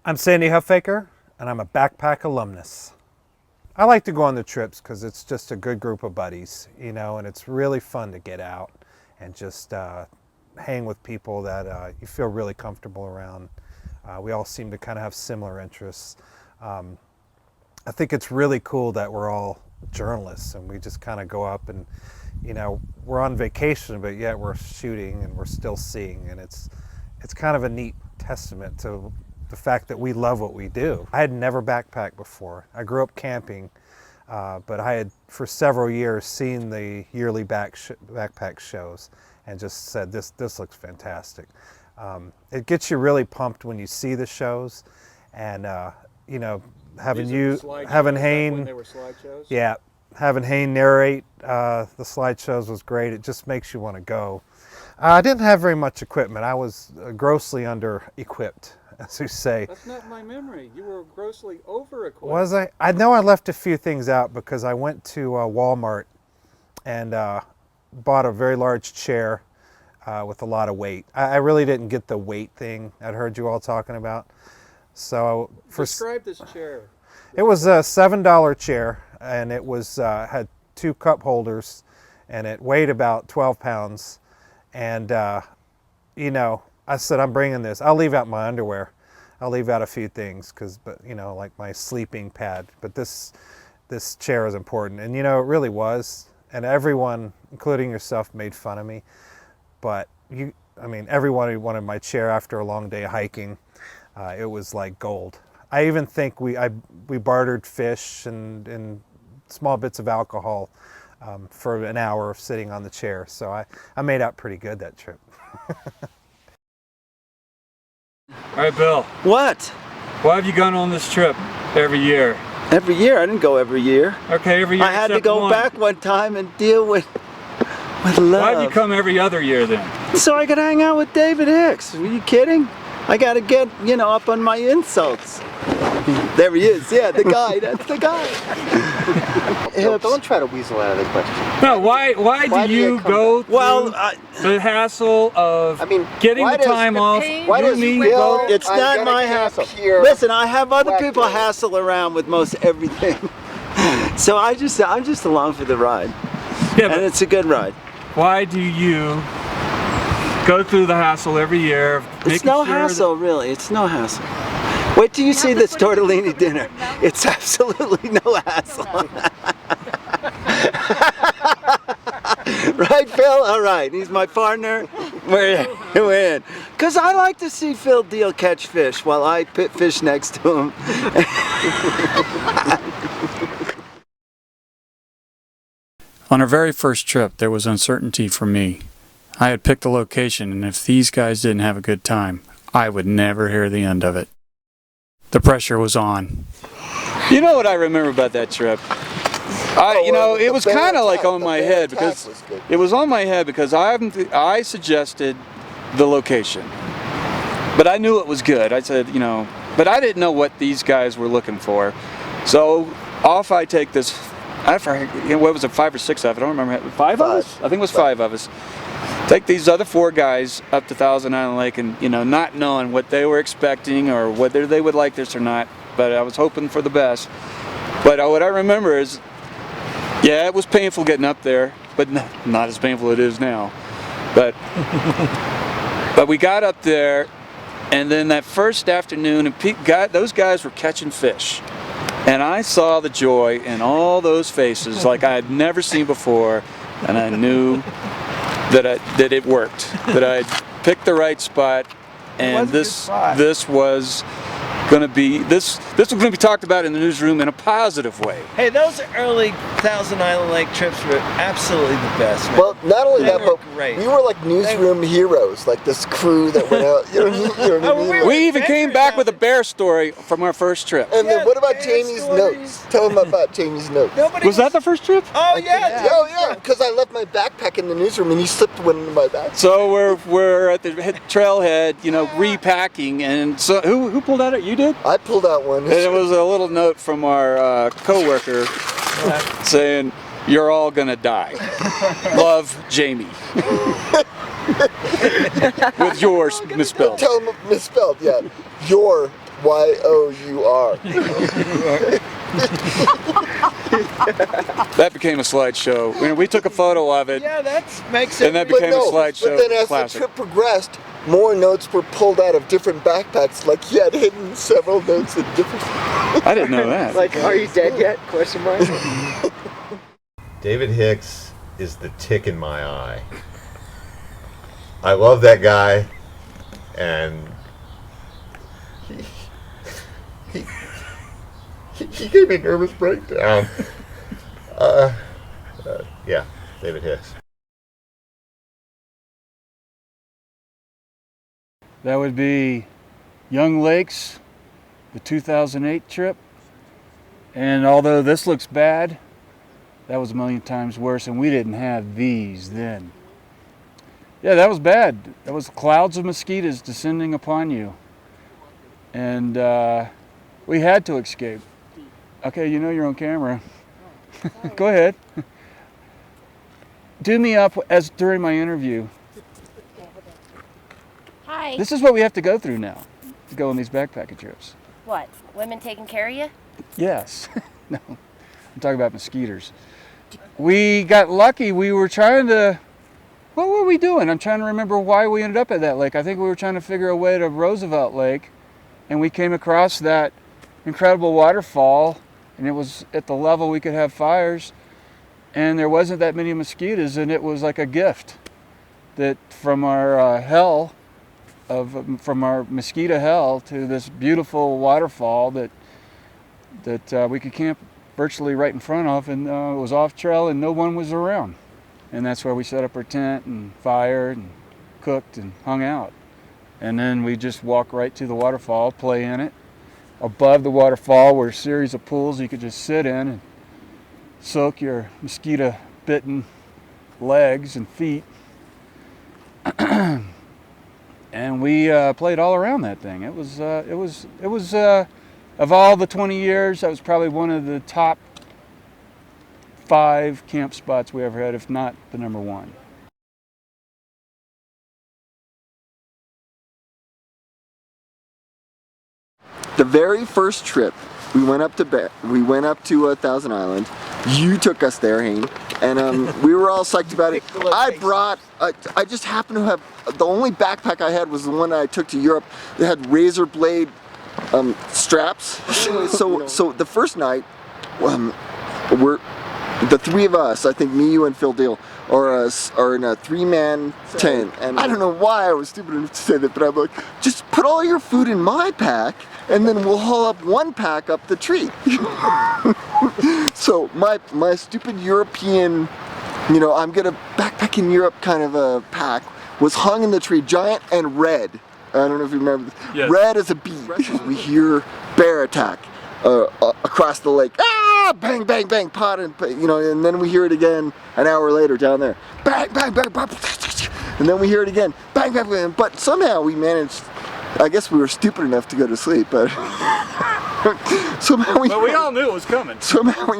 I'm Sandy Huffaker, and I'm a backpack alumnus. I like to go on the trips because it's just a good group of buddies, you know, and it's really fun to get out and just hang with people that you feel really comfortable around. We all seem to kind of have similar interests. I think it's really cool that we're all journalists and we just kind of go up and, you know, we're on vacation, but yet we're shooting and we're still seeing, and it's kind of a neat testament to the fact that we love what we do. I had never backpacked before. I grew up camping, but I had for several years seen the yearly backpack shows and just said, this looks fantastic. It gets you really pumped when you see the shows, and you know, having Hayne, they were slideshows? Yeah, having Hayne narrate the slideshows was great. It just makes you want to go. I didn't have very much equipment. I was grossly under-equipped, as you say. That's not my memory. You were grossly over-equipped. Was I? I know I left a few things out because I went to Walmart and bought a very large chair with a lot of weight. I really didn't get the weight thing I'd heard you all talking about. So describe this chair. It was a $7 chair, and it was had 2 cup holders, and it weighed about 12 pounds. And you know, I said, I'm bringing this. I'll leave out my underwear. I'll leave out a few things, but you know, like my sleeping pad. But this chair is important, and you know, it really was. And everyone, including yourself, made fun of me. But I mean, everyone who wanted my chair after a long day of hiking. It was like gold. I even think we bartered fish and small bits of alcohol for an hour of sitting on the chair. So I made out pretty good that trip. All right, Bill. What? Why have you gone on this trip every year? Every year? I didn't go every year. Okay, every year. I had to go back one time and deal with love. Why'd you come every other year then? So I could hang out with David Hicks. Are you kidding? I gotta get, you know, up on my insults. There he is. Yeah, the guy. That's the guy. Don't try to weasel out of the question. No, why do you go through the hassle of getting the time off? Why does Bill, it's not my hassle. Listen, I have other people hassle around with most everything. So I'm just along for the ride. Yeah, and it's a good ride. Why do you go through the hassle every year? It's no hassle, really. It's no hassle. Wait till you see this tortellini dinner. It's absolutely no hassle. Right, Phil? All right. He's my partner. We're in. Because I like to see Phil Deal catch fish while I pit fish next to him. On our very first trip, there was uncertainty for me. I had picked a location, and if these guys didn't have a good time, I would never hear the end of it. The pressure was on. You know what I remember about that trip? You know, it was kind of like on my head because it was on my head because I suggested the location, but I knew it was good. I said, you know, but I didn't know what these guys were looking for. So off I take this. I forget, what was it, 5 or 6 of it? I don't remember. 5 of us? I think it was 5 of us. Take these other 4 guys up to Thousand Island Lake, and you know, not knowing what they were expecting or whether they would like this or not, but I was hoping for the best. But what I remember is, yeah, it was painful getting up there, but not as painful as it is now. But we got up there, and then that first afternoon, and those guys were catching fish. And I saw the joy in all those faces like I had never seen before, and I knew that it worked, that I picked the right spot, and this was going to be talked about in the newsroom in a positive way. Hey, those early Thousand Island Lake trips were absolutely the best, man. Well, not only that, but great. we were like newsroom heroes, like this crew that went out. You know what I mean? We even came back with a bear story from our first trip. And then what about Jamie's notes? Tell them about Jamie's notes. Was that the first trip? Oh yeah. Oh yeah, because I left my backpack in the newsroom and you slipped one into my backpack. So we're at the trailhead, you know, repacking, and so who pulled out it? You did? I pulled out one. And it was a little note from our co-worker saying, "You're all gonna die. Love, Jamie." With yours misspelled. Tell them misspelled, yeah. Your Y-O-U-R. That became a slideshow. I mean, we took a photo of it. Yeah, that makes it. And that became a slideshow But then as classic. the trip progressed, more notes were pulled out of different backpacks. Like he had hidden several notes in different. I didn't know that. Like, are you dead yet? Question mark. David Hicks is the tick in my eye. I love that guy, and he gave me a nervous breakdown. Yeah, David Hicks. That would be Young Lakes, the 2008 trip. And although this looks bad, that was a million times worse, and we didn't have these then. Yeah, that was bad. That was clouds of mosquitoes descending upon you. And we had to escape. Okay, you know you're on camera. Go ahead. Do me up as during my interview. Hi. This is what we have to go through now to go on these backpacking trips. What? Women taking care of you? Yes. No, I'm talking about mosquitoes. We got lucky. We were trying to, what were we doing? I'm trying to remember why we ended up at that lake. I think we were trying to figure a way to Roosevelt Lake, and we came across that incredible waterfall, and it was at the level we could have fires, and there wasn't that many mosquitoes, and it was like a gift that from our hell, from our mosquito hell to this beautiful waterfall that we could camp virtually right in front of, and it was off trail and no one was around. And that's where we set up our tent and fired and cooked and hung out. And then we just walk right to the waterfall, play in it. Above the waterfall were a series of pools you could just sit in and soak your mosquito-bitten legs and feet. And we played all around that thing. It was of all the 20 years, that was probably one of the top 5 camp spots we ever had, if not the number 1. The very first trip, we went up to Thousand Island. You took us there, Hayne, and we were all psyched about it. I just happened to have, the only backpack I had was the one I took to Europe that had razor blade straps. So the first night, we're the 3 of us, I think me, you, and Phil Deal, are in a 3-man tent. And I don't know why I was stupid enough to say that, but I'm like, just put all your food in my pack, and then we'll haul up 1 pack up the tree. So my stupid European, I'm gonna backpack in Europe kind of a pack was hung in the tree, giant and red. I don't know if you remember this. Yes. Red as a beet. We hear bear attack across the lake. Ah! Bang, bang, bang, pot, and then we hear it again an hour later down there. Bang, bang, bang, bang, and then we hear it again. Bang, bang, bang. But somehow we managed. I guess we were stupid enough to go to sleep, but somehow we all knew it was coming. Somehow,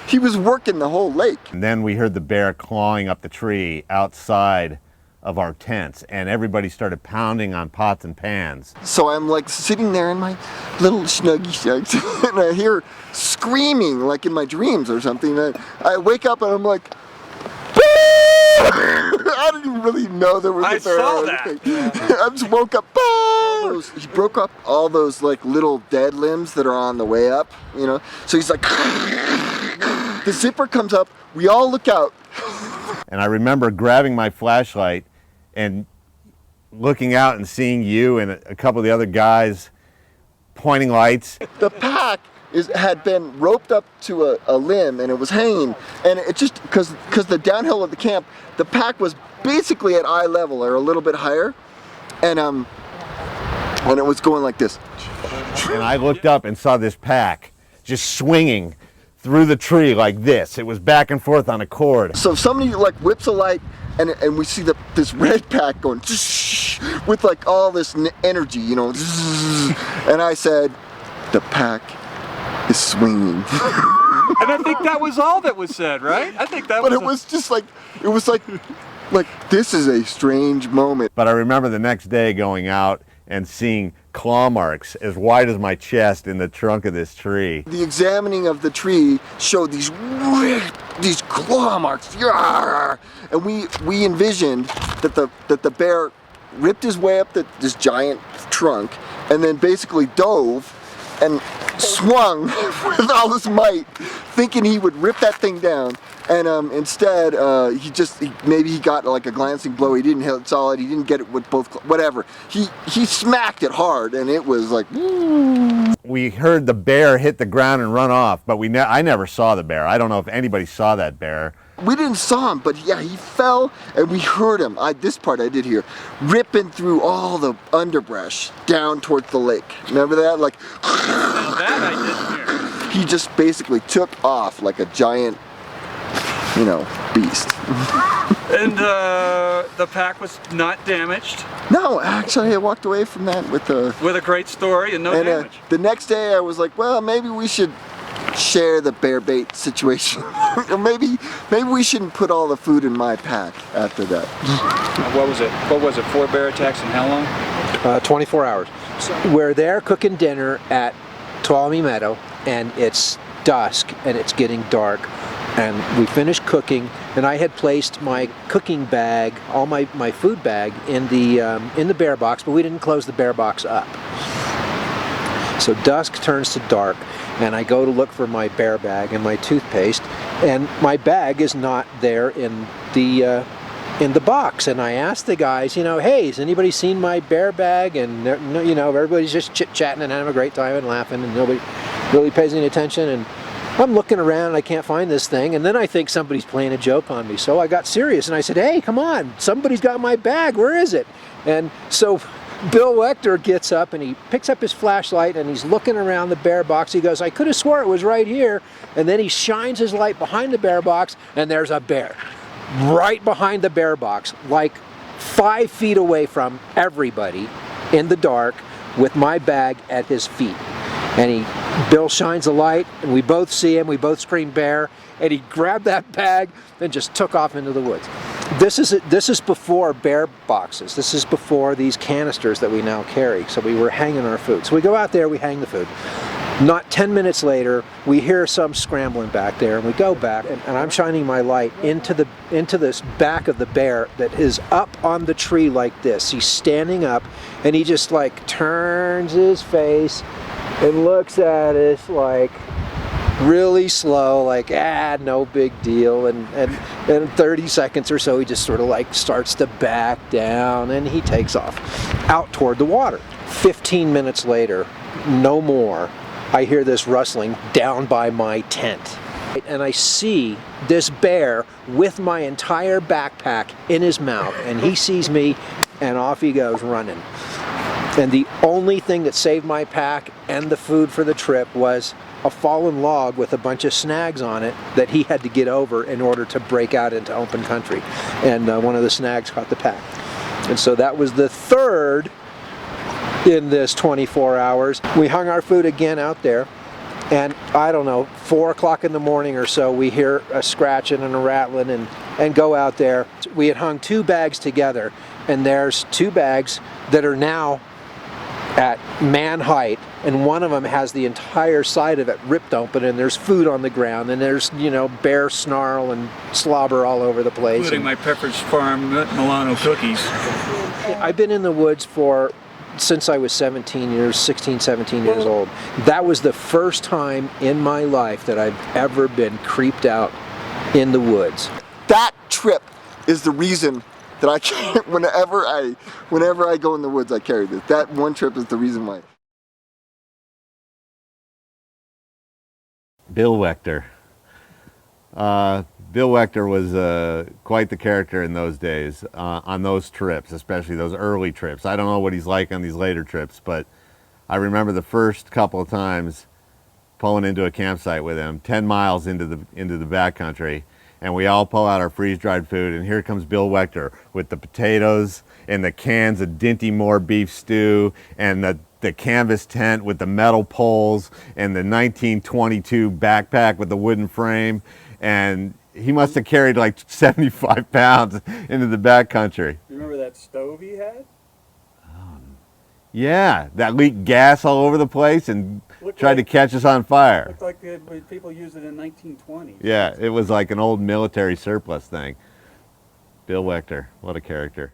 he was working the whole lake. And then we heard the bear clawing up the tree outside of our tents, and everybody started pounding on pots and pans. So I'm like sitting there in my little snuggy shucks, and I hear screaming like in my dreams or something. And I wake up and I'm like, I didn't even really know there was a bear. I saw that. Yeah. I just woke up. He broke up all those like little dead limbs that are on the way up, So he's like, the zipper comes up. We all look out. And I remember grabbing my flashlight and looking out and seeing you and a couple of the other guys pointing lights. The pack had been roped up to a limb and it was hanging, and it just because the downhill of the camp, the pack was basically at eye level or a little bit higher, and it was going like this. And I looked up and saw this pack just swinging through the tree like this. It was back and forth on a cord. So if somebody like whips a light and we see this red pack going with like all this energy, and I said, the pack is swinging. And I think that was all that was said, right? I think that but it was just like, it was like this is a strange moment. But I remember the next day going out and seeing claw marks as wide as my chest in the trunk of this tree. The examining of the tree showed these claw marks. Yarr! And we envisioned that the bear ripped his way up this giant trunk and then basically dove and swung with all his might, thinking he would rip that thing down. And instead, maybe he got like a glancing blow. He didn't hit it solid. He didn't get it with both. Whatever. He smacked it hard, and it was like. We heard the bear hit the ground and run off, but I never saw the bear. I don't know if anybody saw that bear. We didn't saw him, but yeah, he fell, and we heard him. This part I did hear, ripping through all the underbrush down towards the lake. Remember that? Like. That I didn't hear. He just basically took off like a giant. Beast. And the pack was not damaged. No, actually, I walked away from that with a great story and no damage. The next day, I was like, well, maybe we should share the bear bait situation, or maybe we shouldn't put all the food in my pack after that. What was it? 4 bear attacks in how long? 24 hours. We're there cooking dinner at Tuolumne Meadow, and it's dusk and it's getting dark. And we finished cooking, and I had placed my cooking bag, all my food bag, in the bear box, but we didn't close the bear box up. So dusk turns to dark, and I go to look for my bear bag and my toothpaste, and my bag is not there in the box. And I asked the guys, hey, has anybody seen my bear bag? And everybody's just chit-chatting and having a great time and laughing, and nobody really pays any attention. And I'm looking around and I can't find this thing, and then I think somebody's playing a joke on me. So I got serious and I said, hey, come on, somebody's got my bag, where is it? And so Bill Wechter gets up and he picks up his flashlight and he's looking around the bear box. He goes, I could have swore it was right here. And then he shines his light behind the bear box, and there's a bear right behind the bear box, like 5 feet away from everybody in the dark with my bag at his feet. And Bill shines a light, and we both see him, we both scream bear, and he grabbed that bag and just took off into the woods. This is before bear boxes. This is before these canisters that we now carry. So we were hanging our food. So we go out there, we hang the food. Not 10 minutes later, we hear some scrambling back there, and we go back, and I'm shining my light into this back of the bear that is up on the tree like this. He's standing up, and he just like turns his face and looks at us like really slow, like no big deal, and in 30 seconds or so he just sort of like starts to back down and he takes off out toward the water. 15 minutes later, no more, I hear this rustling down by my tent, and I see this bear with my entire backpack in his mouth, and he sees me and off he goes running. And the only thing that saved my pack and the food for the trip was a fallen log with a bunch of snags on it that he had to get over in order to break out into open country. And one of the snags caught the pack. And so that was the third in this 24 hours. We hung our food again out there, and I don't know, 4 o'clock in the morning or so, we hear a scratching and a rattling and go out there. We had hung 2 bags together, and there's 2 bags that are now at man height, and one of them has the entire side of it ripped open, and there's food on the ground, and there's bear snarl and slobber all over the place, including my Pepperidge Farm Milano cookies. I've been in the woods since I was 16, 17 years old. That was the first time in my life that I've ever been creeped out in the woods. That trip is the reason that I can't, whenever I go in the woods, I carry this. That one trip is the reason why. Bill Wechter. Bill Wechter was quite the character in those days, on those trips, especially those early trips. I don't know what he's like on these later trips, but I remember the first couple of times pulling into a campsite with him, 10 miles into the backcountry, and we all pull out our freeze-dried food, and here comes Bill Wechter with the potatoes and the cans of Dinty Moore beef stew and the canvas tent with the metal poles and the 1922 backpack with the wooden frame, and he must have carried like 75 pounds into the backcountry. Remember that stove he had? Yeah, that leaked gas all over the place and tried to catch us on fire. Looked like people used it in 1920s. Yeah, it was like an old military surplus thing. Bill Wechter, what a character.